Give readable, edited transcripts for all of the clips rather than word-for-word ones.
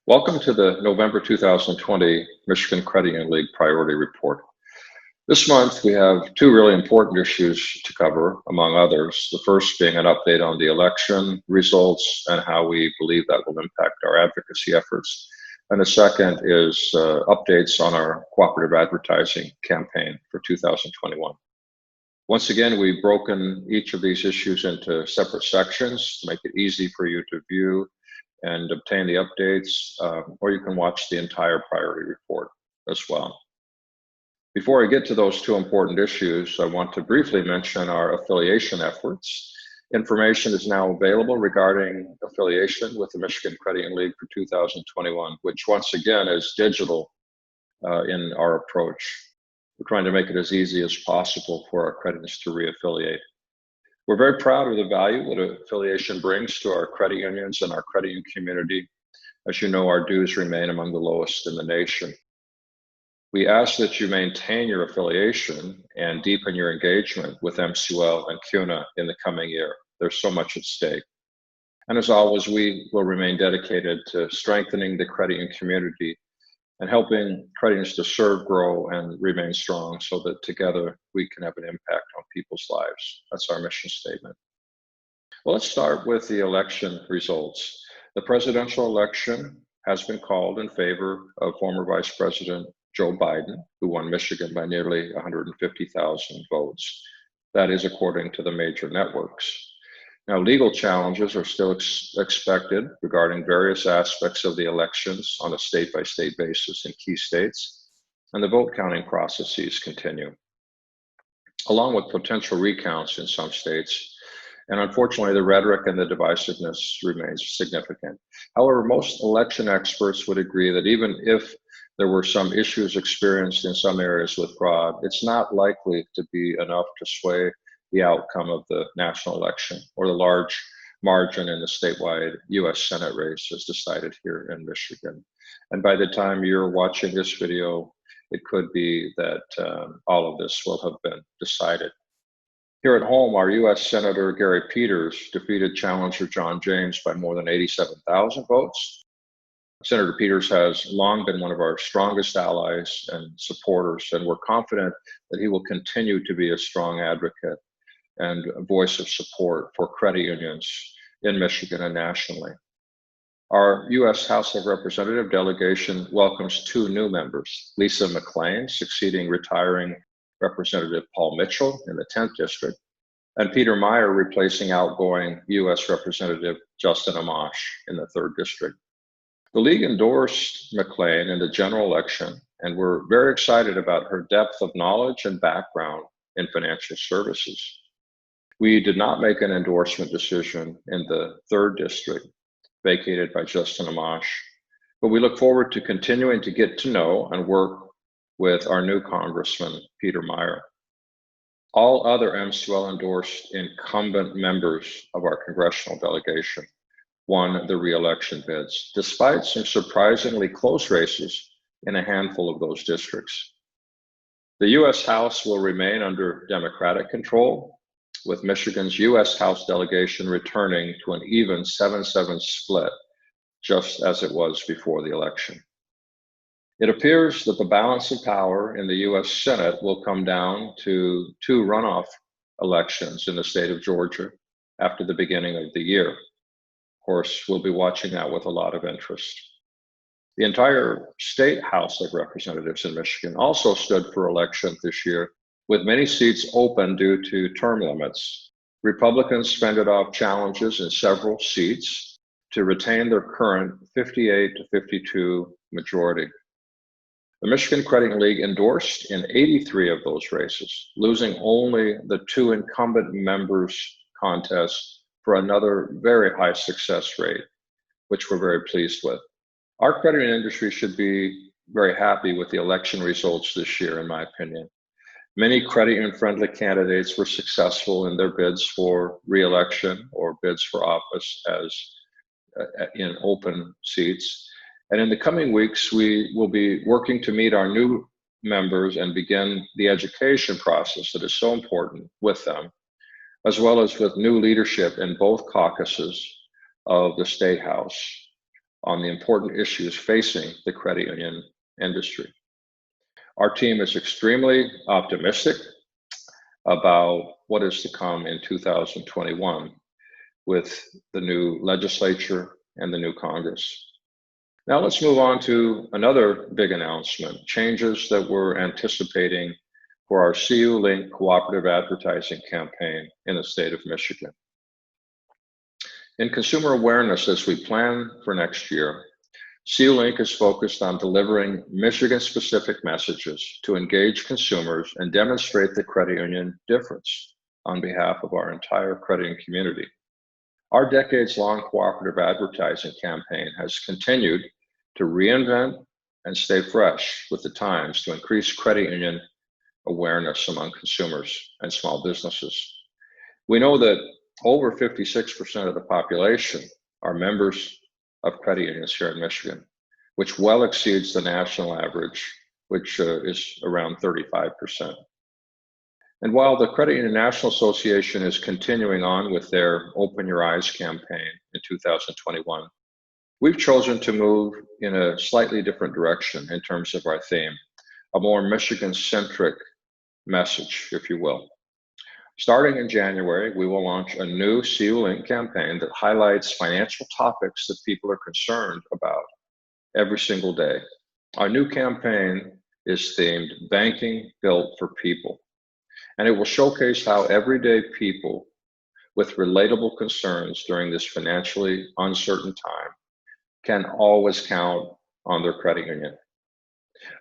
Welcome to the November 2020 Michigan Credit Union League Priority Report. This month, we have two really important issues to cover, among others. The first being an update on the election results and how we believe that will impact our advocacy efforts. And the second is updates on our cooperative advertising campaign for 2021. Once again, we've broken each of these issues into separate sections to make it easy for you to view and obtain the updates, or you can watch the entire priority report as well. Before I get to those two important issues, I want to briefly mention our affiliation efforts. Information is now available regarding affiliation with the Michigan Credit Union League for 2021, which once again is digital in our approach. We're trying to make it as easy as possible for our credit unions to reaffiliate. We're very proud of the value that affiliation brings to our credit unions and our credit union community. As you know, our dues remain among the lowest in the nation. We ask that you maintain your affiliation and deepen your engagement with MCUL and CUNA in the coming year. There's so much at stake. And as always, we will remain dedicated to strengthening the credit union community and helping credit unions to serve, grow, and remain strong so that together we can have an impact on people's lives. That's our mission statement. Well, let's start with the election results. The presidential election has been called in favor of former Vice President Joe Biden, who won Michigan by nearly 150,000 votes. That is according to the major networks. Now, legal challenges are still expected regarding various aspects of the elections on a state-by-state basis in key states, and the vote counting processes continue, along with potential recounts in some states. And unfortunately, the rhetoric and the divisiveness remains significant. However, most election experts would agree that even if there were some issues experienced in some areas with fraud, it's not likely to be enough to sway the outcome of the national election or the large margin in the statewide U.S. Senate race as decided here in Michigan. And by the time you're watching this video, it could be that all of this will have been decided. Here at home, our U.S. Senator Gary Peters defeated challenger John James by more than 87,000 votes. Senator Peters has long been one of our strongest allies and supporters, and we're confident that he will continue to be a strong advocate and a voice of support for credit unions in Michigan and nationally. Our U.S. House of Representatives delegation welcomes two new members, Lisa McLean, succeeding retiring Representative Paul Mitchell in the 10th District, and Peter Meyer replacing outgoing U.S. Representative Justin Amash in the 3rd District. The League endorsed McLean in the general election, and we're very excited about her depth of knowledge and background in financial services. We did not make an endorsement decision in the 3rd District, vacated by Justin Amash, but we look forward to continuing to get to know and work with our new Congressman, Peter Meyer. All other MCUL endorsed incumbent members of our congressional delegation won the re-election bids, despite some surprisingly close races in a handful of those districts. The U.S. House will remain under Democratic control, with Michigan's U.S. House delegation returning to an even 7-7 split, just as it was before the election. It appears that the balance of power in the U.S. Senate will come down to two runoff elections in the state of Georgia after the beginning of the year. Of course, we'll be watching that with a lot of interest. The entire state House of Representatives in Michigan also stood for election this year, with many seats open due to term limits. Republicans fended off challenges in several seats to retain their current 58-52 majority. The Michigan Credit Union League endorsed in 83 of those races, losing only the two incumbent members contest for another very high success rate, which we're very pleased with. Our credit union industry should be very happy with the election results this year, in my opinion. Many credit union-friendly candidates were successful in their bids for re-election or bids for office as in open seats. And in the coming weeks, we will be working to meet our new members and begin the education process that is so important with them, as well as with new leadership in both caucuses of the State House. on the important issues facing the credit union industry. Our team is extremely optimistic about what is to come in 2021 with the new legislature and the new Congress. Now let's move on to another big announcement, changes that we're anticipating for our CU Link cooperative advertising campaign in the state of Michigan. In consumer awareness, as we plan for next year, CU Link is focused on delivering Michigan-specific messages to engage consumers and demonstrate the credit union difference on behalf of our entire credit union community. Our decades-long cooperative advertising campaign has continued to reinvent and stay fresh with the times to increase credit union awareness among consumers and small businesses. We know that over 56% of the population are members of credit unions here in Michigan, which well exceeds the national average, which is around 35%. And while the Credit Union National Association is continuing on with their Open Your Eyes campaign in 2021, we've chosen to move in a slightly different direction in terms of our theme, a more Michigan-centric message, if you will. Starting in January, we will launch a new CU Link campaign that highlights financial topics that people are concerned about every single day. Our new campaign is themed Banking Built for People, and it will showcase how everyday people with relatable concerns during this financially uncertain time can always count on their credit union.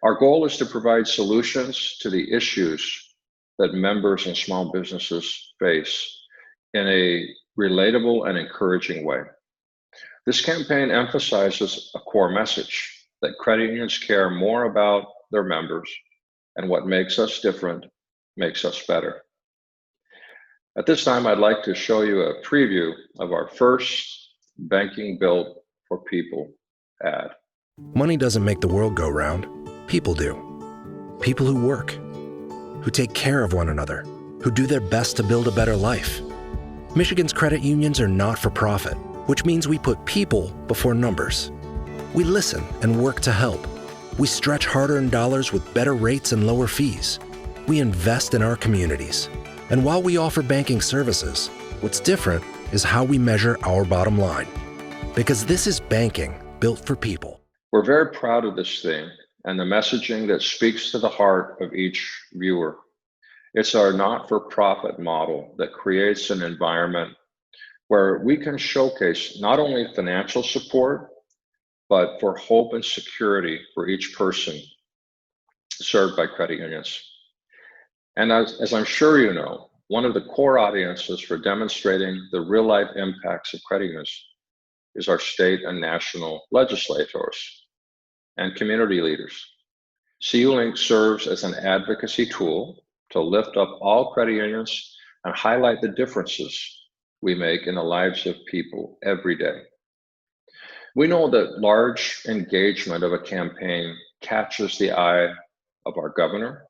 Our goal is to provide solutions to the issues that members and small businesses face in a relatable and encouraging way. This campaign emphasizes a core message that credit unions care more about their members, and what makes us different makes us better. At this time, I'd like to show you a preview of our first Banking Built for People ad. Money doesn't make the world go round. People do. People who work, who take care of one another, who do their best to build a better life. Michigan's credit unions are not for profit, which means we put people before numbers. We listen and work to help. We stretch hard-earned dollars with better rates and lower fees. We invest in our communities. And while we offer banking services, what's different is how we measure our bottom line. Because this is banking built for people. We're very proud of this thing and the messaging that speaks to the heart of each viewer. It's our not-for-profit model that creates an environment where we can showcase not only financial support, but for hope and security for each person served by credit unions. And as I'm sure you know, one of the core audiences for demonstrating the real-life impacts of credit unions is our state and national legislators and community leaders. CU Link serves as an advocacy tool to lift up all credit unions and highlight the differences we make in the lives of people every day. We know that large engagement of a campaign catches the eye of our governor,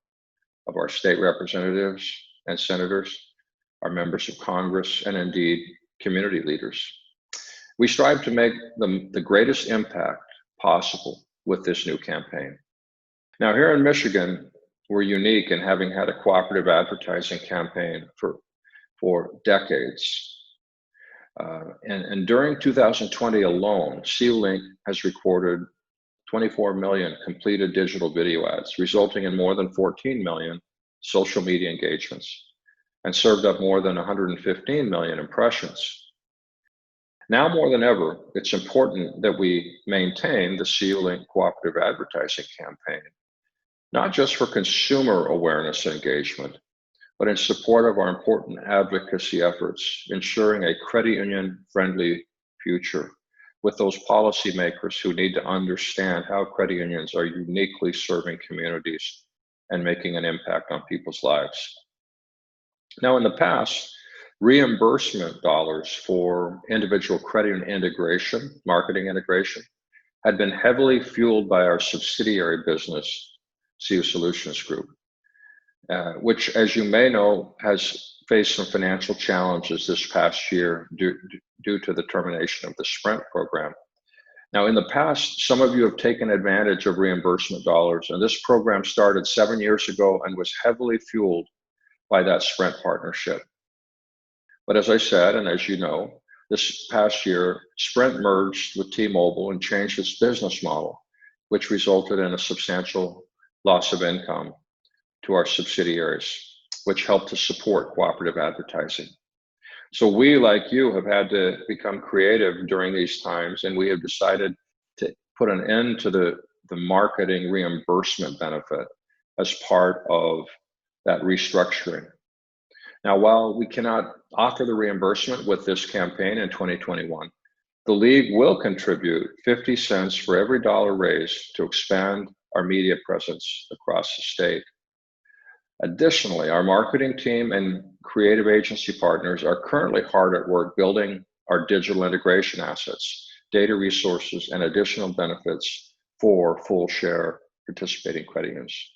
of our state representatives and senators, our members of Congress, and indeed community leaders. We strive to make the greatest impact possible with this new campaign. Now, here in Michigan, we're unique in having had a cooperative advertising campaign for decades. And during 2020 alone, CU Link has recorded 24 million completed digital video ads, resulting in more than 14 million social media engagements, and served up more than 115 million impressions. Now more than ever, it's important that we maintain the CU Link cooperative advertising campaign, not just for consumer awareness and engagement, but in support of our important advocacy efforts, ensuring a credit union-friendly future with those policymakers who need to understand how credit unions are uniquely serving communities and making an impact on people's lives. Now, in the past, reimbursement dollars for individual credit union integration, marketing integration, had been heavily fueled by our subsidiary business, CU Solutions Group, which, as you may know, has faced some financial challenges this past year due to the termination of the Sprint program. Now, in the past, some of you have taken advantage of reimbursement dollars, and this program started 7 years ago and was heavily fueled by that Sprint partnership. But as I said, and as you know, this past year, Sprint merged with T-Mobile and changed its business model, which resulted in a substantial loss of income to our subsidiaries, which helped to support cooperative advertising. So we, like you, have had to become creative during these times, and we have decided to put an end to the marketing reimbursement benefit as part of that restructuring. Now, while we cannot offer the reimbursement with this campaign in 2021, the League will contribute 50 cents for every dollar raised to expand our media presence across the state. Additionally, our marketing team and creative agency partners are currently hard at work building our digital integration assets, data resources, and additional benefits for full share participating credit unions.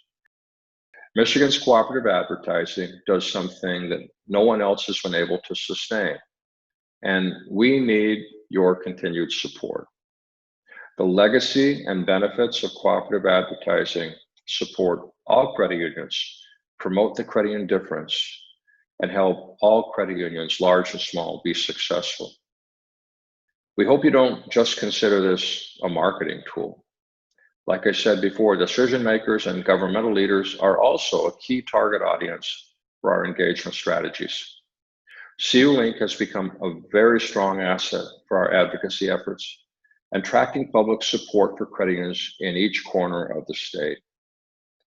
Michigan's cooperative advertising does something that no one else has been able to sustain, and we need your continued support. The legacy and benefits of cooperative advertising support all credit unions, promote the credit union difference, and help all credit unions, large and small, be successful. We hope you don't just consider this a marketing tool. Like I said before, decision makers and governmental leaders are also a key target audience for our engagement strategies. CU Link has become a very strong asset for our advocacy efforts and tracking public support for credit unions in each corner of the state.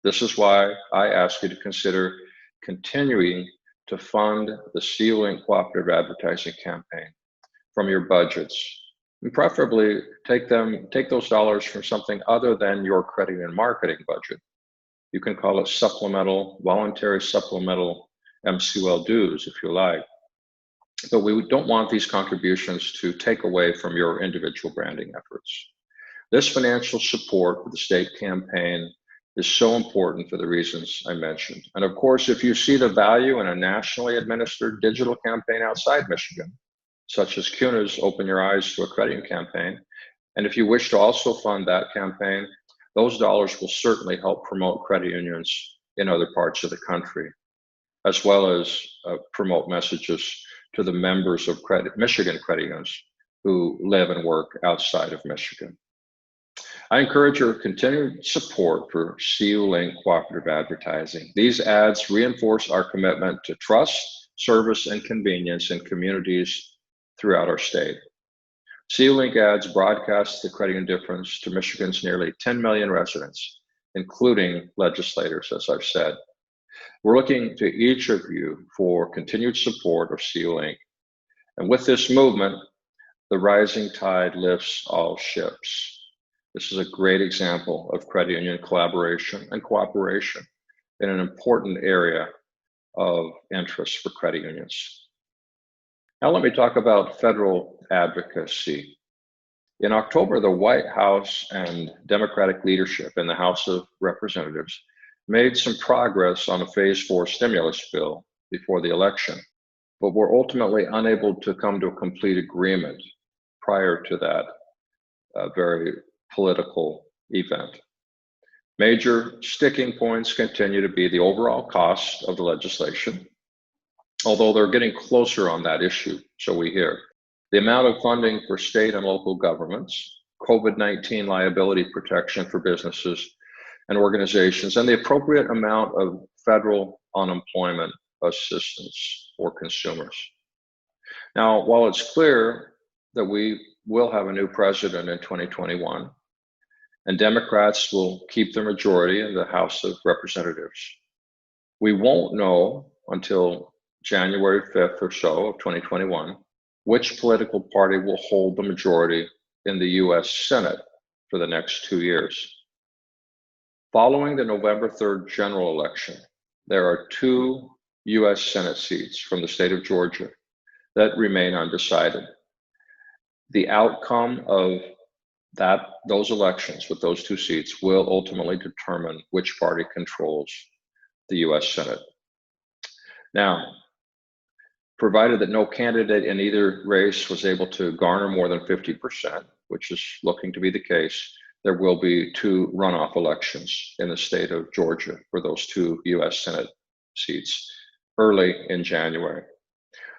This is why I ask you to consider continuing to fund the CU Link cooperative advertising campaign from your budgets, and preferably take those dollars from something other than your credit union marketing budget. You can call it voluntary supplemental MCL dues if you like, but we don't want these contributions to take away from your individual branding efforts. This financial support for the state campaign is so important for the reasons I mentioned. And of course, if you see the value in a nationally administered digital campaign outside Michigan, such as CUNA's Open Your Eyes to a Credit Union campaign, and if you wish to also fund that campaign, those dollars will certainly help promote credit unions in other parts of the country, as well as promote messages to the members of Michigan credit unions who live and work outside of Michigan. I encourage your continued support for CU Link cooperative advertising. These ads reinforce our commitment to trust, service, and convenience in communities throughout our state. CU Link ads broadcast the credit union difference to Michigan's nearly 10 million residents, including legislators, as I've said. We're looking to each of you for continued support of CU Link. And with this movement, the rising tide lifts all ships. This is a great example of credit union collaboration and cooperation in an important area of interest for credit unions. Now let me talk about federal advocacy. In October, the White House and Democratic leadership in the House of Representatives made some progress on a Phase 4 stimulus bill before the election, but were ultimately unable to come to a complete agreement prior to that very political event. Major sticking points continue to be the overall cost of the legislation, although they're getting closer on that issue, so we hear. The amount of funding for state and local governments, COVID-19 liability protection for businesses and organizations, and the appropriate amount of federal unemployment assistance for consumers. Now, while it's clear that we will have a new president in 2021, and Democrats will keep their majority in the House of Representatives, we won't know until January 5th or so of 2021 which political party will hold the majority in the US Senate for the next 2 years. Following the November 3rd general election, there are 2 US Senate seats from the state of Georgia that remain undecided. The outcome of those elections with those 2 seats will ultimately determine which party controls the US Senate. Now, provided that no candidate in either race was able to garner more than 50%, which is looking to be the case, there will be 2 runoff elections in the state of Georgia for those 2 U.S. Senate seats early in January.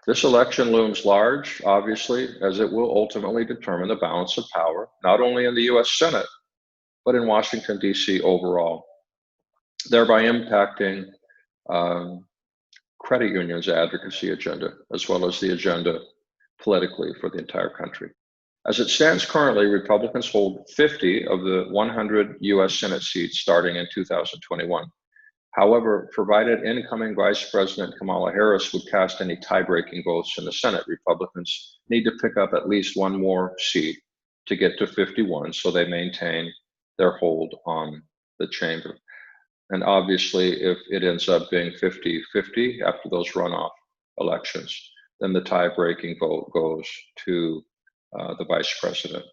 This election looms large, obviously, as it will ultimately determine the balance of power, not only in the U.S. Senate, but in Washington, D.C. overall, thereby impacting credit unions' advocacy agenda, as well as the agenda politically for the entire country. As it stands currently, Republicans hold 50 of the 100 U.S. Senate seats starting in 2021. However, provided incoming Vice President Kamala Harris would cast any tie-breaking votes in the Senate, Republicans need to pick up at least 1 more seat to get to 51, so they maintain their hold on the chamber. And obviously, if it ends up being 50-50 after those runoff elections, then the tie-breaking vote goes to the vice president.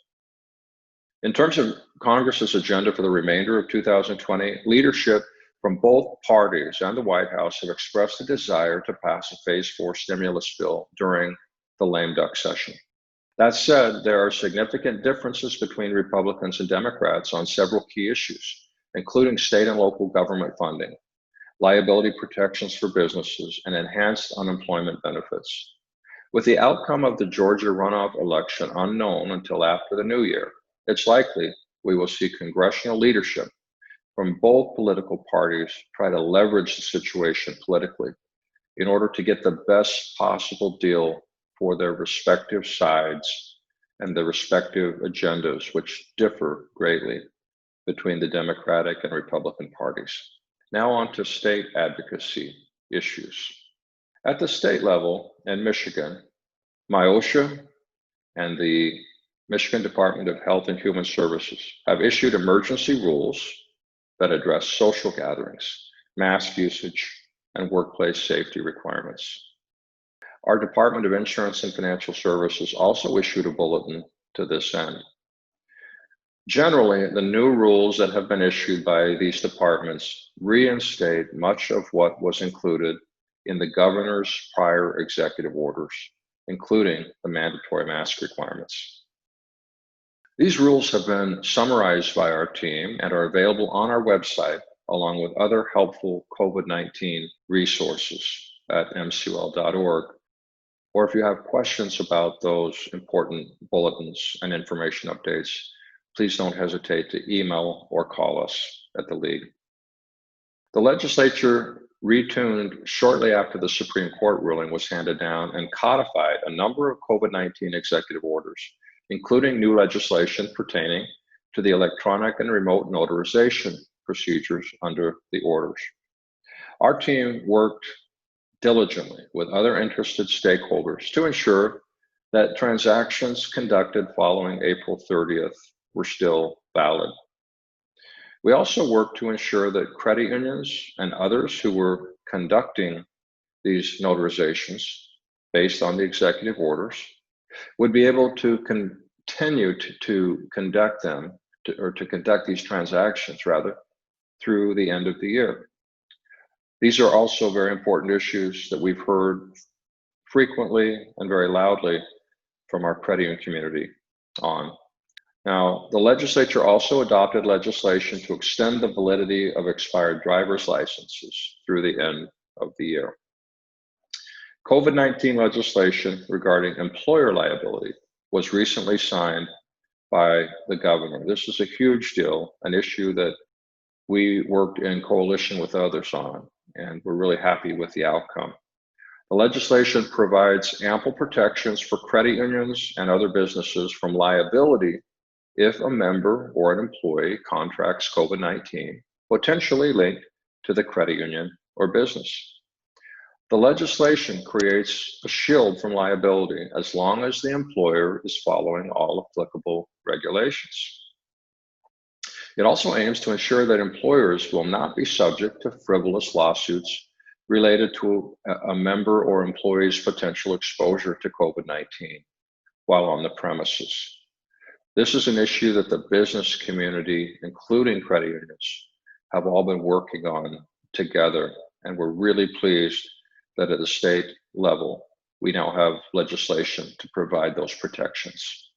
In terms of Congress's agenda for the remainder of 2020, leadership from both parties and the White House have expressed a desire to pass a Phase 4 stimulus bill during the lame duck session. That said, there are significant differences between Republicans and Democrats on several key issues, including state and local government funding, liability protections for businesses, and enhanced unemployment benefits. With the outcome of the Georgia runoff election unknown until after the new year, it's likely we will see congressional leadership from both political parties try to leverage the situation politically in order to get the best possible deal for their respective sides and the respective agendas, which differ greatly between the Democratic and Republican parties. Now on to state advocacy issues. At the state level in Michigan, MIOSHA and the Michigan Department of Health and Human Services have issued emergency rules that address social gatherings, mask usage, and workplace safety requirements. Our Department of Insurance and Financial Services also issued a bulletin to this end. Generally, the new rules that have been issued by these departments reinstate much of what was included in the governor's prior executive orders, including the mandatory mask requirements. These rules have been summarized by our team and are available on our website, along with other helpful COVID-19 resources at mcul.org. Or if you have questions about those important bulletins and information updates, please don't hesitate to email or call us at the League. The legislature retuned shortly after the Supreme Court ruling was handed down and codified a number of COVID-19 executive orders, including new legislation pertaining to the electronic and remote notarization procedures under the orders. Our team worked diligently with other interested stakeholders to ensure that transactions conducted following April 30th were still valid. We also worked to ensure that credit unions and others who were conducting these notarizations based on the executive orders would be able to continue to conduct them, to conduct these transactions rather, through the end of the year. These are also very important issues that we've heard frequently and very loudly from our credit union community on. Now, the legislature also adopted legislation to extend the validity of expired driver's licenses through the end of the year. COVID-19 legislation regarding employer liability was recently signed by the governor. This is a huge deal, an issue that we worked in coalition with others on, and we're really happy with the outcome. The legislation provides ample protections for credit unions and other businesses from liability if a member or an employee contracts COVID-19, potentially linked to the credit union or business. The legislation creates a shield from liability as long as the employer is following all applicable regulations. It also aims to ensure that employers will not be subject to frivolous lawsuits related to a member or employee's potential exposure to COVID-19 while on the premises. This is an issue that the business community, including credit unions, have all been working on together, and we're really pleased that at the state level, we now have legislation to provide those protections.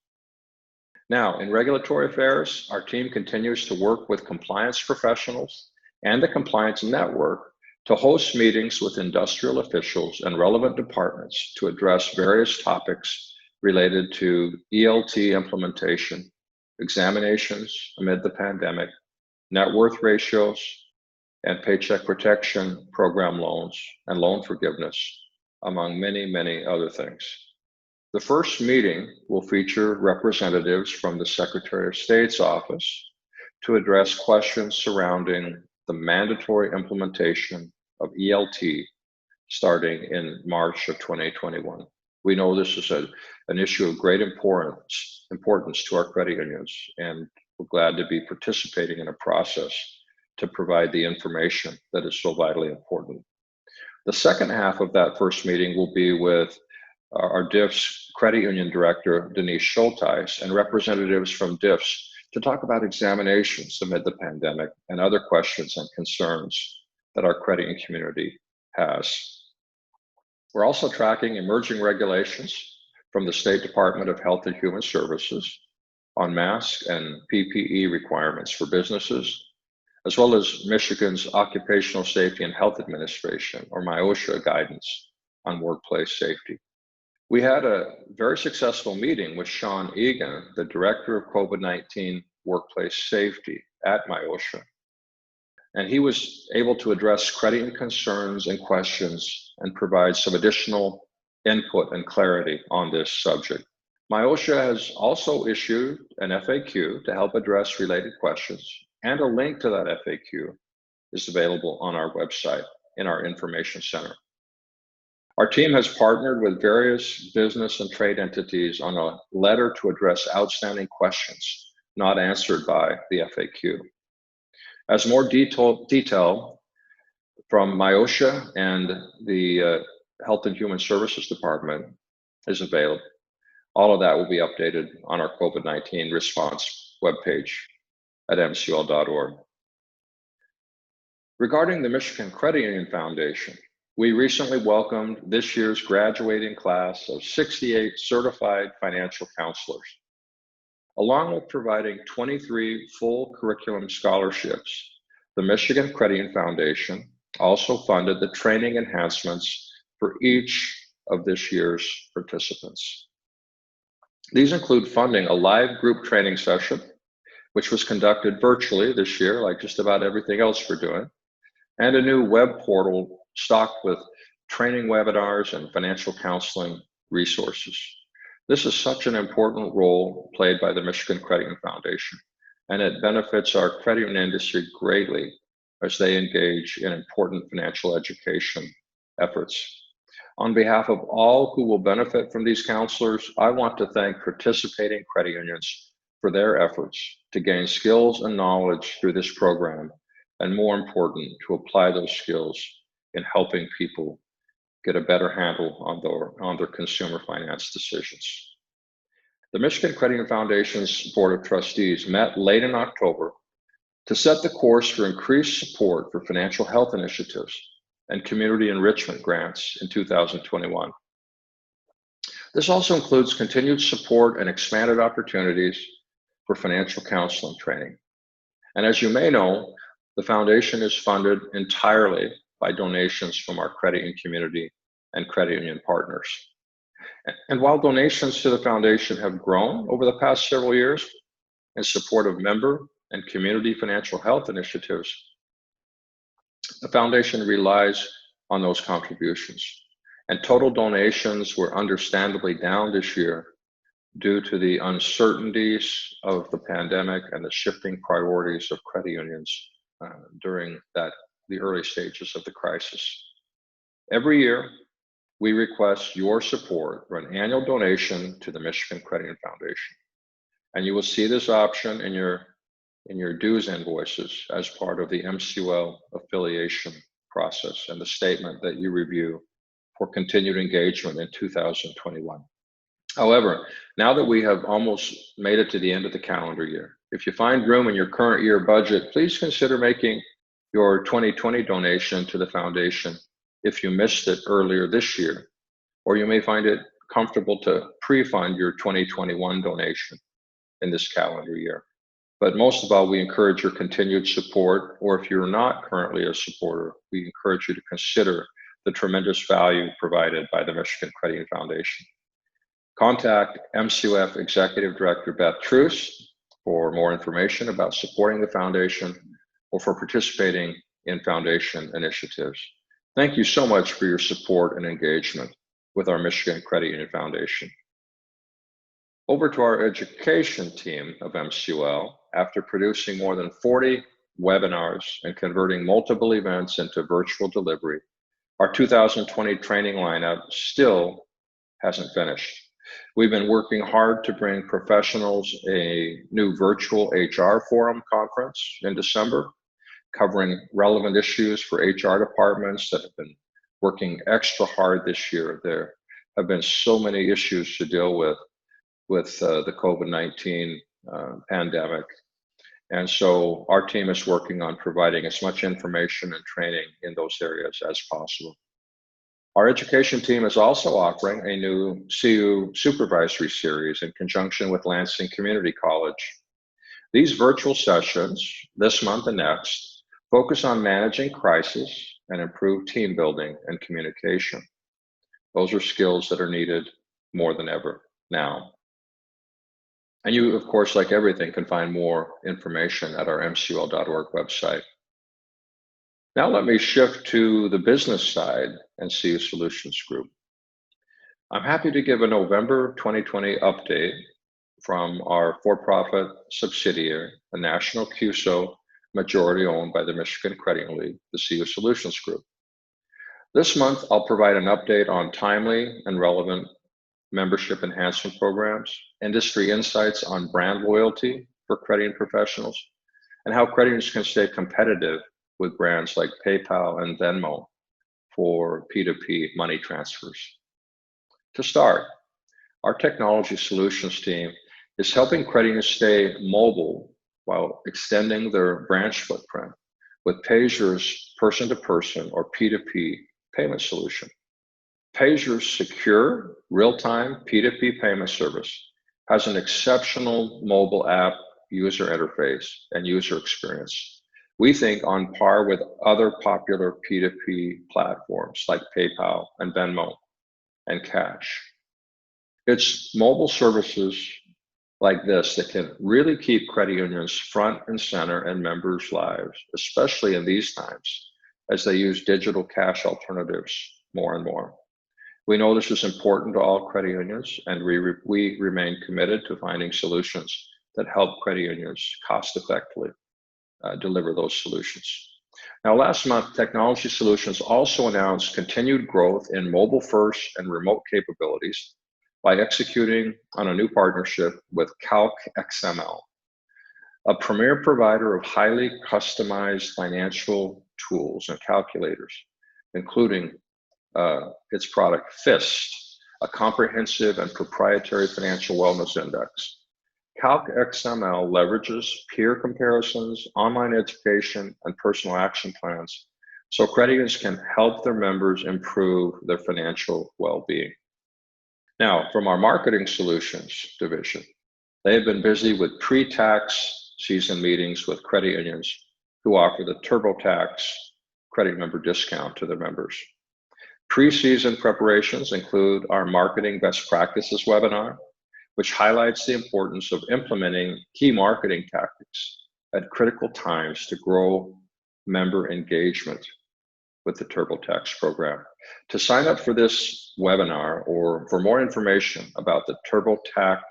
Now, in regulatory affairs, our team continues to work with compliance professionals and the compliance network to host meetings with industrial officials and relevant departments to address various topics related to ELT implementation, examinations amid the pandemic, net worth ratios, and paycheck protection program loans and loan forgiveness, among many, many other things. The first meeting will feature representatives from the Secretary of State's office to address questions surrounding the mandatory implementation of ELT starting in March of 2021. We know this is an issue of great importance to our credit unions, and we're glad to be participating in a process to provide the information that is so vitally important. The second half of that first meeting will be with our DIF's credit union director, Denise Schulteis, and representatives from DIFs to talk about examinations amid the pandemic and other questions and concerns that our credit union community has. We're also tracking emerging regulations from the State Department of Health and Human Services on mask and PPE requirements for businesses, as well as Michigan's Occupational Safety and Health Administration, or MIOSHA, guidance on workplace safety. We had a very successful meeting with Sean Egan, the Director of COVID-19 Workplace Safety at MIOSHA, and he was able to address credit union concerns and questions and provide some additional input and clarity on this subject. MIOSHA has also issued an FAQ to help address related questions, and a link to that FAQ is available on our website in our information center. Our team has partnered with various business and trade entities on a letter to address outstanding questions not answered by the FAQ. As more detail from MIOSHA and the Health and Human Services Department is available, all of that will be updated on our COVID-19 response webpage at mcul.org. Regarding the Michigan Credit Union Foundation, we recently welcomed this year's graduating class of 68 certified financial counselors. Along with providing 23 full curriculum scholarships, the Michigan Credit Union Foundation also funded the training enhancements for each of this year's participants. These include funding a live group training session, which was conducted virtually this year, like just about everything else we're doing, and a new web portal stocked with training webinars and financial counseling resources. This is such an important role played by the Michigan Credit Union Foundation, and it benefits our credit union industry greatly as they engage in important financial education efforts. On behalf of all who will benefit from these counselors, I want to thank participating credit unions for their efforts to gain skills and knowledge through this program, and more important, to apply those skills in helping people get a better handle on their consumer finance decisions. The Michigan Credit Union Foundation's Board of Trustees met late in October to set the course for increased support for financial health initiatives and community enrichment grants in 2021. This also includes continued support and expanded opportunities for financial counseling training. And as you may know, the foundation is funded entirely by donations from our credit union community and credit union partners. And while donations to the foundation have grown over the past several years in support of member and community financial health initiatives, the foundation relies on those contributions. And total donations were understandably down this year due to the uncertainties of the pandemic and the shifting priorities of credit unions during the early stages of the crisis. Every year, we request your support for an annual donation to the Michigan Credit Union Foundation. And you will see this option in your dues invoices as part of the MCUL affiliation process and the statement that you review for continued engagement in 2021. However, now that we have almost made it to the end of the calendar year, if you find room in your current year budget, please consider making your 2020 donation to the foundation if you missed it earlier this year, or you may find it comfortable to pre-fund your 2021 donation. in this calendar year. But most of all, we encourage your continued support, or if you're not currently a supporter, we encourage you to consider the tremendous value provided by the Michigan Credit Union Foundation. Contact MCUF Executive Director Beth Truce for more information about supporting the foundation or for participating in foundation initiatives. Thank you so much for your support and engagement with our Michigan Credit Union Foundation. Over to our education team of MCUL. After producing more than 40 webinars and converting multiple events into virtual delivery, our 2020 training lineup still hasn't finished. We've been working hard to bring professionals a new virtual HR forum conference in December, covering relevant issues for HR departments that have been working extra hard this year. There have been so many issues to deal with the COVID-19 pandemic. And so our team is working on providing as much information and training in those areas as possible. Our education team is also offering a new CU Supervisory series in conjunction with Lansing Community College. These virtual sessions, this month and next, focus on managing crisis and improve team building and communication. Those are skills that are needed more than ever now. And you, of course, like everything, can find more information at our mcul.org website. Now let me shift to the business side and CU Solutions Group. I'm happy to give a November 2020 update from our for-profit subsidiary, a national CUSO majority owned by the Michigan Credit Union League, the CU Solutions Group. This month, I'll provide an update on timely and relevant membership enhancement programs, industry insights on brand loyalty for credit union professionals, and how credit unions can stay competitive with brands like PayPal and Venmo for P2P money transfers. To start, our technology solutions team is helping credit unions stay mobile while extending their branch footprint with Pager's person-to-person or P2P payment solution. Pager's secure, real-time P2P payment service has an exceptional mobile app user interface and user experience. We think on par with other popular P2P platforms like PayPal and Venmo and Cash. It's mobile services like this that can really keep credit unions front and center in members' lives, especially in these times as they use digital cash alternatives more and more. We know this is important to all credit unions, and we remain committed to finding solutions that help credit unions cost-effectively deliver those solutions. Now, last month, Technology Solutions also announced continued growth in mobile-first and remote capabilities by executing on a new partnership with CalcXML, a premier provider of highly customized financial tools and calculators, including its product FIST, a comprehensive and proprietary financial wellness index. CalcXML leverages peer comparisons, online education, and personal action plans so credit unions can help their members improve their financial well-being. Now, from our marketing solutions division, they have been busy with pre-tax season meetings with credit unions who offer the TurboTax credit member discount to their members. Pre-season preparations include our Marketing Best Practices webinar, which highlights the importance of implementing key marketing tactics at critical times to grow member engagement with the TurboTax program. To sign up for this webinar or for more information about the TurboTax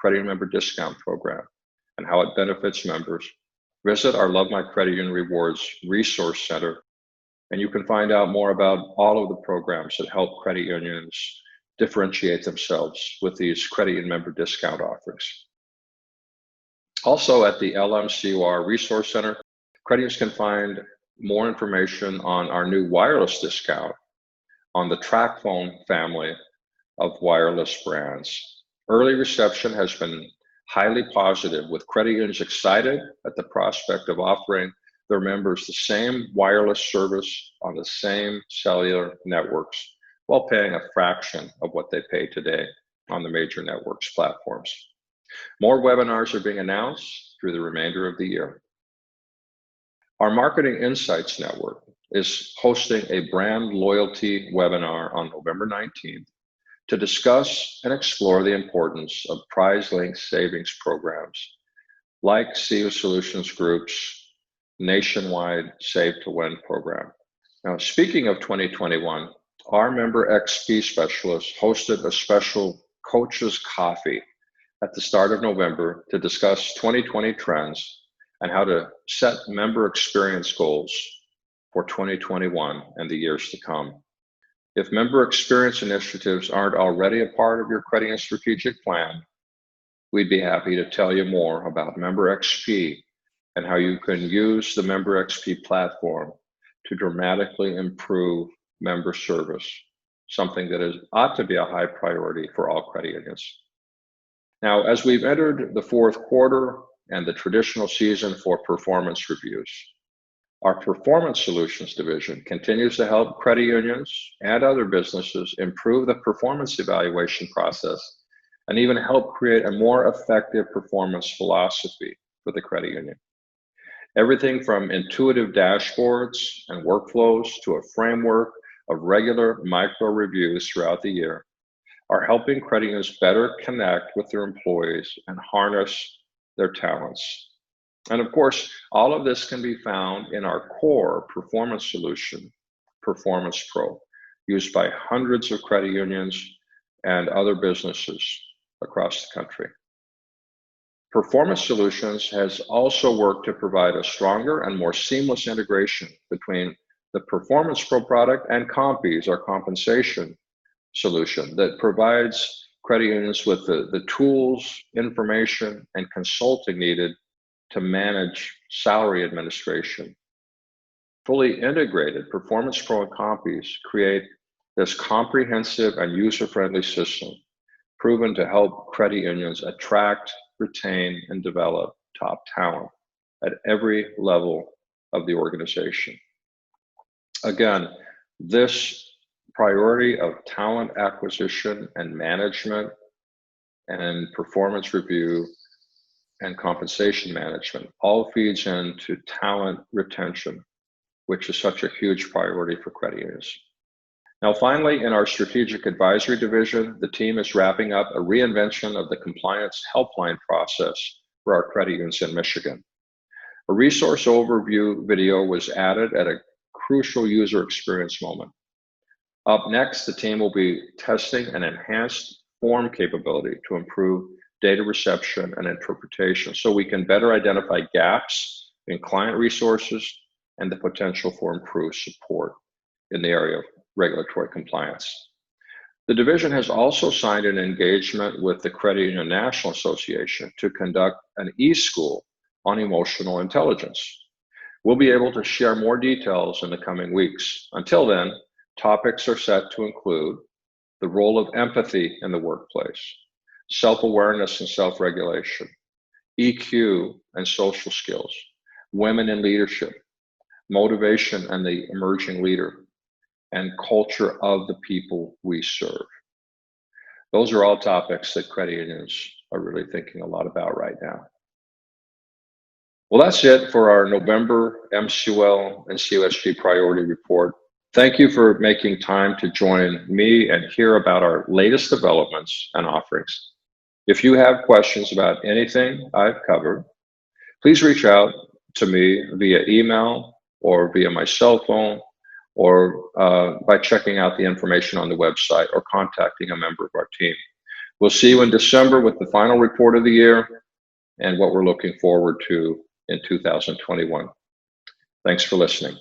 Credit Member Discount Program and how it benefits members, visit our Love My Credit Union Rewards Resource Center, and you can find out more about all of the programs that help credit unions differentiate themselves with these credit union member discount offerings. Also at the LMCUR Resource Center, credit unions can find more information on our new wireless discount on the TracFone family of wireless brands. Early reception has been highly positive, with credit unions excited at the prospect of offering their members the same wireless service on the same cellular networks while paying a fraction of what they pay today on the major networks platforms. More webinars are being announced through the remainder of the year. Our Marketing Insights Network is hosting a brand loyalty webinar on November 19th to discuss and explore the importance of prize-linked savings programs like CU Solutions Group's nationwide Save to Win program. Now, speaking of 2021, our member XP specialists hosted a special Coaches Coffee at the start of November to discuss 2020 trends and how to set member experience goals for 2021 and the years to come. If member experience initiatives aren't already a part of your credit and strategic plan, we'd be happy to tell you more about Member XP and how you can use the Member XP platform to dramatically improve member service, something that ought to be a high priority for all credit unions. Now, as we've entered the fourth quarter and the traditional season for performance reviews, our Performance Solutions division continues to help credit unions and other businesses improve the performance evaluation process and even help create a more effective performance philosophy for the credit union. Everything from intuitive dashboards and workflows to a framework of regular micro reviews throughout the year are helping credit unions better connect with their employees and harness their talents. And of course, all of this can be found in our core performance solution, Performance Pro, used by hundreds of credit unions and other businesses across the country. Performance Solutions has also worked to provide a stronger and more seamless integration between the Performance Pro product and Compies, our compensation solution that provides credit unions with the tools, information, and consulting needed to manage salary administration. Fully integrated Performance Pro and Compies create this comprehensive and user-friendly system proven to help credit unions attract, retain, and develop top talent at every level of the organization. Again, this priority of talent acquisition and management and performance review and compensation management all feeds into talent retention, which is such a huge priority for credit unions. Now, finally, in our Strategic Advisory division, the team is wrapping up a reinvention of the compliance helpline process for our credit unions in Michigan. A resource overview video was added at a crucial user experience moment. Up next, the team will be testing an enhanced form capability to improve data reception and interpretation so we can better identify gaps in client resources and the potential for improved support in the area of regulatory compliance. The division has also signed an engagement with the Credit Union National Association to conduct an e-school on emotional intelligence. We'll be able to share more details in the coming weeks. Until then, topics are set to include the role of empathy in the workplace, self-awareness and self-regulation, EQ and social skills, women in leadership, motivation and the emerging leader, and culture of the people we serve. Those are all topics that credit unions are really thinking a lot about right now. Well, that's it for our November MCUL and CUSG priority report. Thank you for making time to join me and hear about our latest developments and offerings. If you have questions about anything I've covered, please reach out to me via email or via my cell phone or by checking out the information on the website or contacting a member of our team. We'll see you in December with the final report of the year and what we're looking forward to in 2021. Thanks for listening.